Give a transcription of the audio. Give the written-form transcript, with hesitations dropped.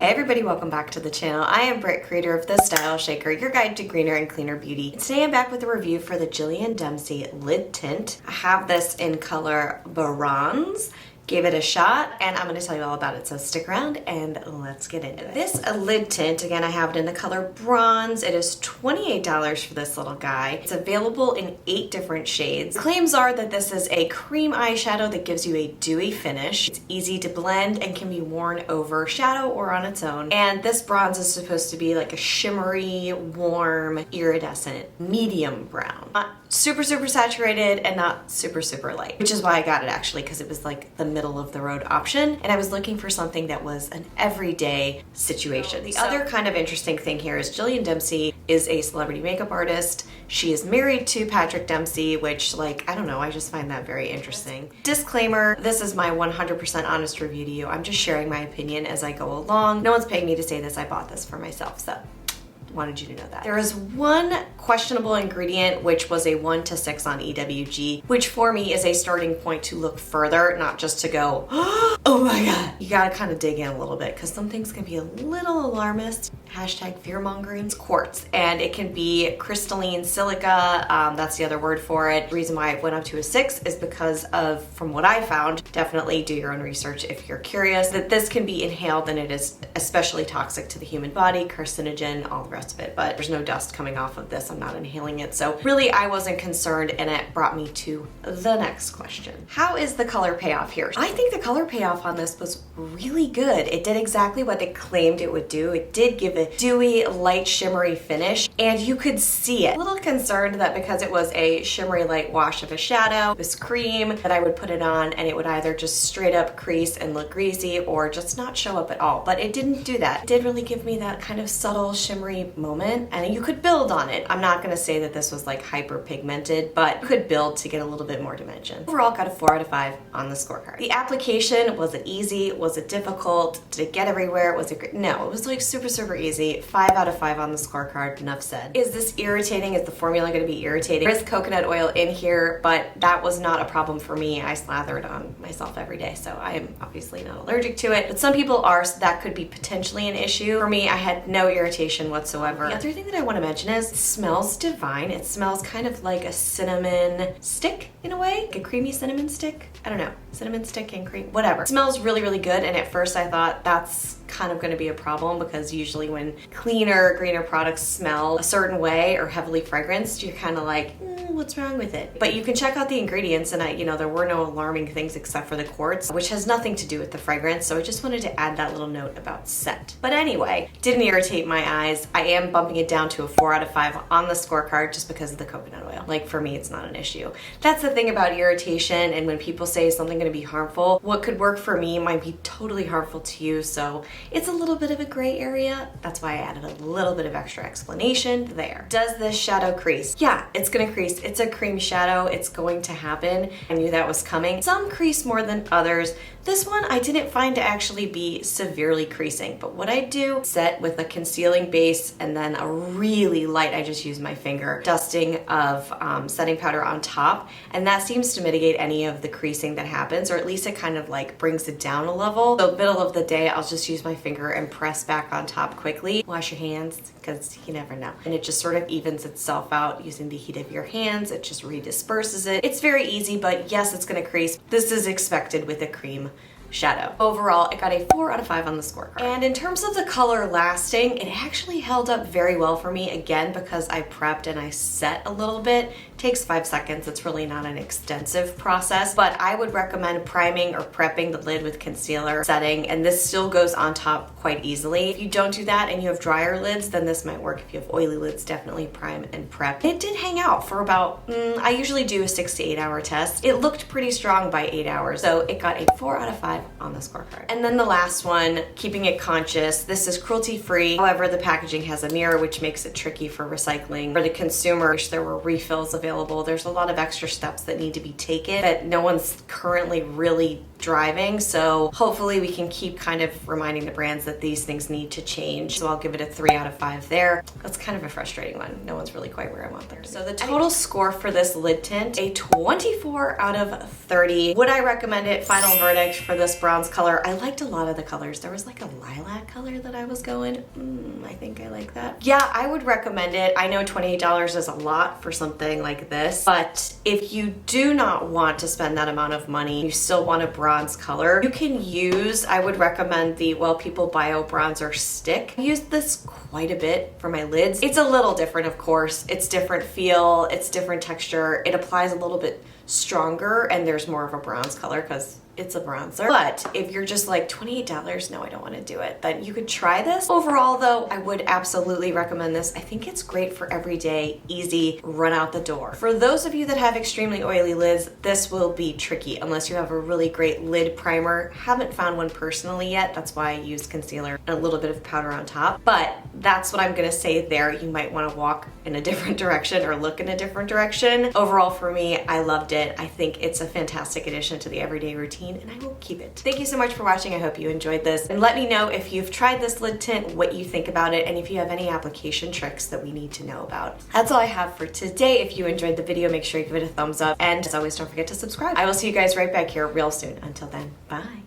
Hey everybody, welcome back to the channel. I am Britt, creator of the StyleShaker, your guide to greener and cleaner beauty. Today I'm back with a review for the Jillian Dempsey Lid Tint. I have this in color Bronze. Gave it a shot and I'm going to tell you all about it, so stick around and let's get into it. This lid tint, again, I have it in the color Bronze. It is $28 for this little guy. It's available in 8 different shades. Claims are that this is a cream eyeshadow that gives you a dewy finish. It's easy to blend and can be worn over shadow or on its own. And this bronze is supposed to be like a shimmery, warm, iridescent, medium brown. Not super saturated and not super light, which is why I got it actually, because it was like the middle of the road option and I was looking for something that was an everyday situation. The other kind of interesting thing here is Jillian Dempsey is a celebrity makeup artist. She is married to Patrick Dempsey, which, like, I don't know, I just find that very interesting. Disclaimer, this is my 100% honest review to you. I'm just sharing my opinion as I go along. No one's paying me to say this. I bought this for myself, so wanted you to know that. There is one questionable ingredient, which was a 1 to 6 on EWG, which for me is a starting point to look further, not just to go, oh my God. You gotta kind of dig in a little bit because some things can be a little alarmist. Hashtag fear-mongering. It's quartz, and it can be crystalline silica. That's the other word for it. The reason why it went up to a 6 is because of, from what I found, definitely do your own research if you're curious, that this can be inhaled and it is especially toxic to the human body, carcinogen, all the rest of it, but there's no dust coming off of this. I'm not inhaling it. So really I wasn't concerned, and it brought me to the next question. How is the color payoff here? I think the color payoff on this was really good. It did exactly what it claimed it would do. It did give a dewy, light, shimmery finish, and you could see it. A little concerned that because it was a shimmery light wash of a shadow, this cream, that I would put it on and it would either just straight up crease and look greasy or just not show up at all. But it didn't do that. It did really give me that kind of subtle, shimmery moment, and you could build on it. I'm not going to say that this was like hyper pigmented, but you could build to get a little bit more dimension. Overall, got a 4 out of 5 on the scorecard. The application, was it easy? Was it difficult? Did it get everywhere? Was it great? No, it was like super easy. 5 out of 5 on the scorecard, enough said. Is this irritating? Is the formula going to be irritating? There is coconut oil in here, but that was not a problem for me. I slather it on myself every day, so I am obviously not allergic to it, but some people are, so that could be potentially an issue. For me, I had no irritation whatsoever. The other thing that I want to mention is it smells divine. It smells kind of like a cinnamon stick in a way, like a creamy cinnamon stick. I don't know, cinnamon stick and cream, whatever. It smells really good, and at first I thought that's kind of going to be a problem because usually when cleaner, greener products smell a certain way or heavily fragranced, you're kind of like, what's wrong with it? But you can check out the ingredients, and there were no alarming things except for the quartz, which has nothing to do with the fragrance, so I just wanted to add that little note about scent. But anyway, didn't irritate my eyes. I am bumping it down to a 4 out of 5 on the scorecard just because of the coconut oil. Like, for me, it's not an issue. That's the thing about irritation, and when people say something going to be harmful, what could work for me might be totally harmful to you, so it's a little bit of a gray area. That's why I added a little bit of extra explanation there. Does this shadow crease? Yeah, it's gonna crease. It's a cream shadow. It's going to happen. I knew that was coming. Some crease more than others. This one I didn't find to actually be severely creasing, but what I do, set with a concealing base and then a really light, I just use my finger, dusting of setting powder on top, and that seems to mitigate any of the creasing that happens, or at least it kind of like brings it down a level. So middle of the day, I'll just use my finger and press back on top quickly. Wash your hands, because you never know. And it just sort of evens itself out using the heat of your hands. It just redisperses it. It's very easy, but yes, it's gonna crease. This is expected with a cream shadow. Overall, it got a 4 out of 5 on the scorecard. And in terms of the color lasting, it actually held up very well for me, again, because I prepped and I set a little bit. It takes 5 seconds. It's really not an extensive process, but I would recommend priming or prepping the lid with concealer, setting, and this still goes on top quite easily. If you don't do that and you have drier lids, then this might work. If you have oily lids, definitely prime and prep. It did hang out for about, I usually do a 6 to 8 hour test. It looked pretty strong by 8 hours, so it got a 4 out of 5 on the scorecard. And then the last one, keeping it conscious. This is cruelty-free. However, the packaging has a mirror, which makes it tricky for recycling. For the consumer, wish there were refills available. There's a lot of extra steps that need to be taken that no one's currently really driving, so hopefully we can keep kind of reminding the brands that these things need to change. So I'll give it a 3 out of 5 there. That's kind of a frustrating one. No one's really quite where I want them. So the total score for this lid tint, a 24 out of 30. Would I recommend it? Final verdict for this bronze color. I liked a lot of the colors. There was like a lilac color that I was going, I think I like that. Yeah, I would recommend it. I know $28 is a lot for something like this, but if you do not want to spend that amount of money, you still want a bronze color, you can use, I would recommend the Well People Bio Bronzer Stick. I used this quite a bit for my lids. It's a little different, of course. It's different feel, it's different texture. It applies a little bit stronger and there's more of a bronze color because it's a bronzer. But if you're just like $28, no, I don't want to do it, then you could try this. Overall though, I would absolutely recommend this. I think it's great for everyday, easy, run out the door. For those of you that have extremely oily lids, this will be tricky unless you have a really great lid primer. Haven't found one personally yet. That's why I used concealer and a little bit of powder on top. But that's what I'm gonna say there. You might want to walk in a different direction or look in a different direction. Overall for me, I loved it. I think it's a fantastic addition to the everyday routine and I will keep it. Thank you so much for watching. I hope you enjoyed this. And let me know if you've tried this lid tint, what you think about it, and if you have any application tricks that we need to know about. That's all I have for today. If you enjoyed the video, make sure you give it a thumbs up. And as always, don't forget to subscribe. I will see you guys right back here real soon. Until then, bye.